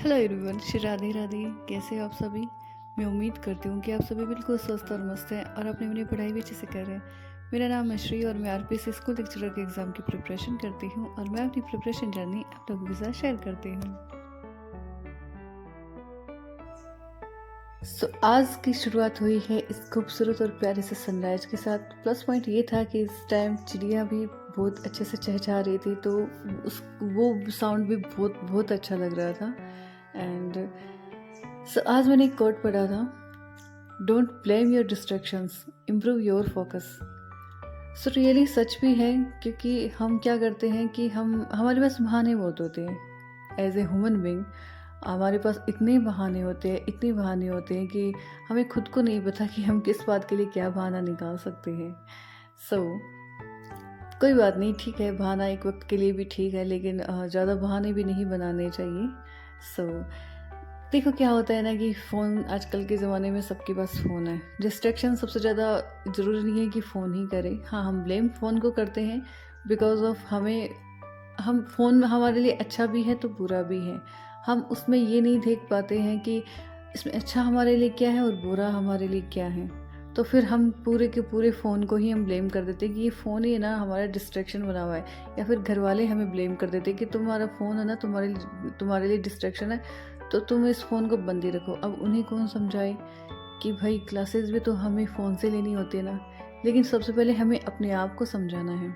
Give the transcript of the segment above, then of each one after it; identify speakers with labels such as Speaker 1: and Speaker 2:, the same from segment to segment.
Speaker 1: Hello everyone, Shri Radhe Radhe. कैसे हो आप सभी? मैं उम्मीद करती हूँ कि आप सभी बिल्कुल स्वस्थ और मस्त हैं और अपनी पढ़ाई भी अच्छे से कर रहे हैं। मेरा नाम है श्री और मैं आरपीएससी स्कूल लेक्चरर के एग्ज़ाम की प्रिपरेशन करती हूँ और मैं अपनी प्रिपरेशन जर्नी आप लोगों के साथ शेयर करती हूँ। आज की शुरुआत हुई है इस खूबसूरत और प्यारे से सनराइज के साथ। प्लस पॉइंट ये था कि इस टाइम चिड़िया भी बहुत अच्छे से चहचहा रही थी, तो वो साउंड भी बहुत बहुत अच्छा लग रहा था। एंड आज मैंने एक कोट पढ़ा था, don't blame your distractions, improve your focus. Really सच भी है, क्योंकि हम क्या करते हैं कि हमारे पास बहाने बहुत होते हैं। एज ए ह्यूमन बींग हमारे पास इतने बहाने होते हैं कि हमें खुद को नहीं पता कि हम किस बात के लिए क्या बहाना निकाल सकते हैं। कोई बात नहीं, ठीक है, बहाना एक वक्त के लिए भी ठीक है, लेकिन ज़्यादा बहाने भी नहीं बनाने चाहिए। देखो क्या होता है ना कि फ़ोन आजकल के ज़माने में सबके पास फ़ोन है। डिस्ट्रैक्शन सबसे ज़्यादा ज़रूरी नहीं है कि फ़ोन ही करे। हाँ, हम ब्लेम फ़ोन को करते हैं बिकॉज़ ऑफ हम फ़ोन हमारे लिए अच्छा भी है तो बुरा भी है। हम उसमें ये नहीं देख पाते हैं कि इसमें अच्छा हमारे लिए क्या है और बुरा हमारे लिए क्या है। तो फिर हम पूरे के पूरे फ़ोन को ही हम ब्लेम कर देते हैं कि ये फ़ोन ही है ना हमारा डिस्ट्रैक्शन बना हुआ है। या फिर घरवाले हमें ब्लेम कर देते हैं कि तुम्हारा फ़ोन है ना तुम्हारे लिए डिस्ट्रैक्शन है, तो तुम इस फ़ोन को बंद ही रखो। अब उन्हें कौन समझाए कि भाई क्लासेस भी तो हमें फ़ोन से लेनी होती है ना। लेकिन सबसे पहले हमें अपने आप को समझाना है।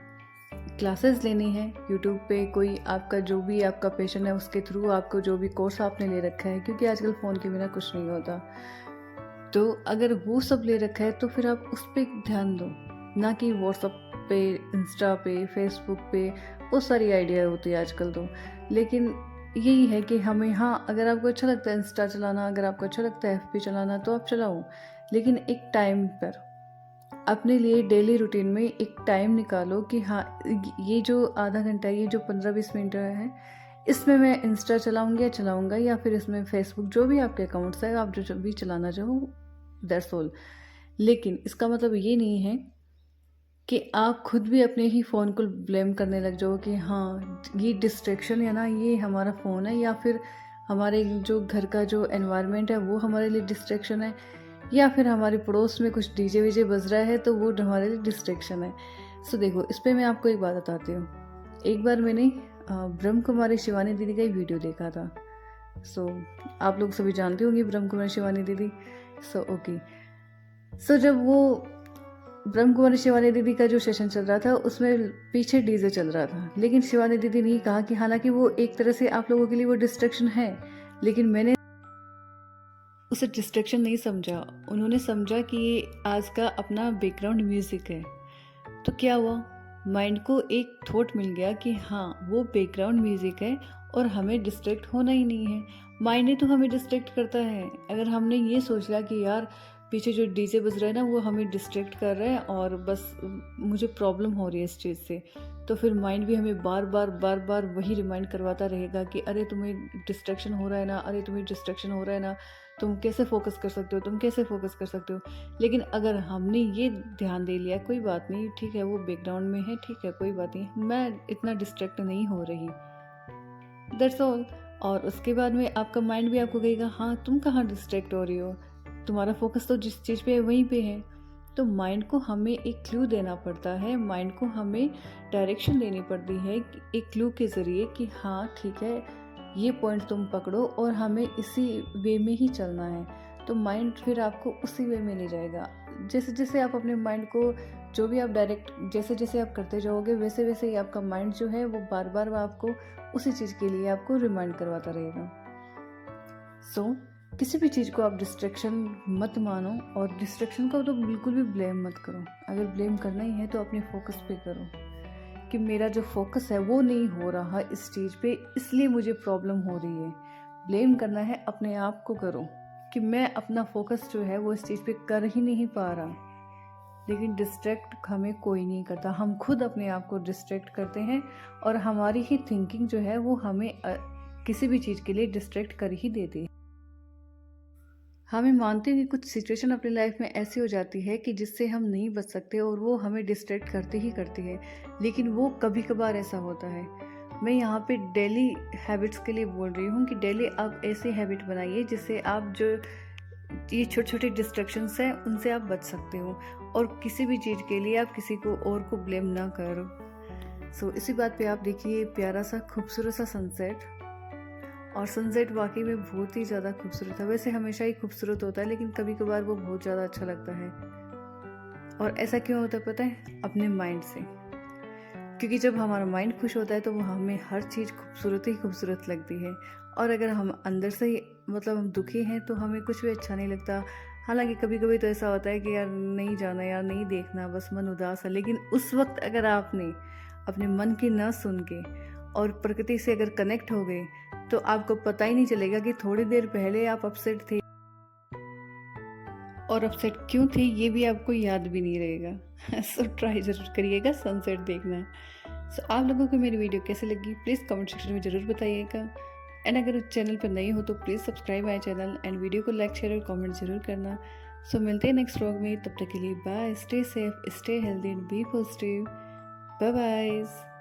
Speaker 1: क्लासेस लेनी है यूट्यूब पे, कोई आपका जो भी आपका पैशन है उसके थ्रू आपको जो भी कोर्स आपने ले रखा है, क्योंकि आजकल फ़ोन के बिना कुछ नहीं होता। तो अगर वो सब ले रखा है तो फिर आप उस पर ध्यान दो, ना कि व्हाट्सअप पे, इंस्टा पे, फेसबुक पे। बहुत सारी आइडिया होती है आजकल तो। लेकिन यही है कि हमें, हाँ, अगर आपको अच्छा लगता है इंस्टा चलाना, अगर आपको अच्छा लगता है एफबी चलाना तो आप चलाओ, लेकिन एक टाइम पर अपने लिए डेली रूटीन में एक टाइम निकालो कि हाँ, ये जो आधा घंटा, ये जो 15-20 मिनट है, इसमें मैं इंस्टा चलाऊंगा या फिर इसमें फेसबुक, जो भी आपके अकाउंट्स है, आप जो भी चलाना चाहो, दैट्स ऑल। लेकिन इसका मतलब ये नहीं है कि आप खुद भी अपने ही फ़ोन को ब्लेम करने लग जाओ कि हाँ, ये डिस्ट्रैक्शन है ना, ये हमारा फ़ोन है, या फिर हमारे जो घर का जो एनवायरनमेंट है वो हमारे लिए डिस्ट्रैक्शन है, या फिर हमारे पड़ोस में कुछ डीजे वीजे बज रहा है तो वो हमारे लिए डिस्ट्रैक्शन है। देखो, इस पे मैं आपको एक बात बताती हूँ। एक बार मैंने ब्रह्म कुमारी शिवानी दीदी का ही वीडियो देखा था। आप लोग सभी जानते होंगे ब्रह्म कुमारी शिवानी दीदी। ओके। जब वो ब्रह्म कुमारी शिवानी दीदी का जो सेशन चल रहा था उसमें पीछे डीजे चल रहा था, लेकिन शिवानी दीदी ने कहा कि हालांकि वो एक तरह से आप लोगों के लिए वो डिस्ट्रैक्शन है, लेकिन मैंने उसे डिस्ट्रैक्शन नहीं समझा। उन्होंने समझा कि ये आज का अपना बैकग्राउंड म्यूजिक है। तो क्या हुआ, माइंड को एक थॉट मिल गया कि हाँ, वो बैकग्राउंड म्यूजिक है और हमें डिस्ट्रैक्ट होना ही नहीं है। माइंड ही तो हमें डिस्ट्रैक्ट करता है। अगर हमने ये सोच लिया कि यार पीछे जो डीजे बज रहा है ना वो हमें डिस्ट्रैक्ट कर रहा है और बस मुझे प्रॉब्लम हो रही है इस चीज़ से, तो फिर माइंड भी हमें बार बार वही रिमाइंड करवाता रहेगा कि अरे तुम्हें डिस्ट्रैक्शन हो रहा है ना, अरे तुम्हें डिस्ट्रैक्शन हो रहा है ना, तुम कैसे फोकस कर सकते हो, तुम कैसे फोकस कर सकते हो। लेकिन अगर हमने ये ध्यान दे लिया, कोई बात नहीं, ठीक है, वो बैकग्राउंड में है, ठीक है, कोई बात नहीं, मैं इतना डिस्ट्रैक्ट नहीं हो रही, दैट्स ऑल। और उसके बाद में आपका माइंड भी आपको कहेगा हाँ, तुम कहाँ डिस्ट्रैक्ट हो रही हो, तुम्हारा फोकस तो जिस चीज़ पे है वहीं पे है। तो माइंड को हमें एक क्लू देना पड़ता है, माइंड को हमें डायरेक्शन देनी पड़ती है एक क्लू के ज़रिए कि हाँ ठीक है, ये पॉइंट तुम पकड़ो और हमें इसी वे में ही चलना है। तो माइंड फिर आपको उसी वे में ले जाएगा। जैसे जैसे आप अपने माइंड को, जो भी आप डायरेक्ट जैसे जैसे आप करते जाओगे वैसे वैसे ही आपका माइंड जो है वो बार बार आपको उसी चीज़ के लिए आपको रिमाइंड करवाता रहेगा। किसी भी चीज़ को आप डिस्ट्रैक्शन मत मानो, और डिस्ट्रैक्शन को तो बिल्कुल भी ब्लेम मत करो। अगर ब्लेम करना ही है तो अपने फोकस पे करो कि मेरा जो फोकस है वो नहीं हो रहा इस चीज़ पे, इसलिए मुझे प्रॉब्लम हो रही है। ब्लेम करना है अपने आप को करो कि मैं अपना फोकस जो है वो इस चीज़ पे कर ही नहीं पा रहा। लेकिन डिस्ट्रैक्ट हमें कोई नहीं करता, हम खुद अपने आप को डिस्ट्रैक्ट करते हैं, और हमारी ही थिंकिंग जो है वो हमें किसी भी चीज़ के लिए डिस्ट्रैक्ट कर ही देती है। हमें मानते हैं कि कुछ सिचुएशन अपनी लाइफ में ऐसी हो जाती है कि जिससे हम नहीं बच सकते और वो हमें डिस्ट्रैक्ट करती ही करती है, लेकिन वो कभी कभार ऐसा होता है। मैं यहाँ पे डेली हैबिट्स के लिए बोल रही हूँ कि डेली आप ऐसी हैबिट बनाइए जिससे आप जो ये छोटे छोटे डिस्ट्रैक्शंस हैं उनसे आप बच सकते हो, और किसी भी चीज़ के लिए आप किसी को और को ब्लेम ना करो। सो इसी बात पे आप देखिए प्यारा सा खूबसूरत सा सनसेट, और सनसेट वाकई में बहुत ही ज़्यादा खूबसूरत है। वैसे हमेशा ही खूबसूरत होता है, लेकिन कभी कभार वो बहुत ज़्यादा अच्छा लगता है। और ऐसा क्यों होता है पता है? अपने माइंड से। क्योंकि जब हमारा माइंड खुश होता है तो वो हमें हर चीज़ खूबसूरत ही खूबसूरत लगती है, और अगर हम अंदर से ही मतलब हम दुखी हैं तो हमें कुछ भी अच्छा नहीं लगता। हालांकि कभी कभी तो ऐसा होता है कि यार नहीं जाना, यार नहीं देखना, बस मन उदास है, लेकिन उस वक्त अगर आपने अपने मन की ना सुन के और प्रकृति से अगर कनेक्ट हो गए तो आपको पता ही नहीं चलेगा कि थोड़ी देर पहले आप अपसेट थे, और अपसेट क्यों थे ये भी आपको याद भी नहीं रहेगा। सो ट्राई ज़रूर करिएगा सनसेट देखना। सो आप लोगों को मेरी वीडियो कैसे लगी प्लीज़ कमेंट सेक्शन में ज़रूर बताइएगा। एंड अगर चैनल पर नए हो तो please subscribe my channel, and video को लाइक शेयर और कमेंट ज़रूर करना। सो मिलते हैं नेक्स्ट व्लॉग में, तब तक के लिए bye, stay safe, stay healthy and be positive. Bye bye.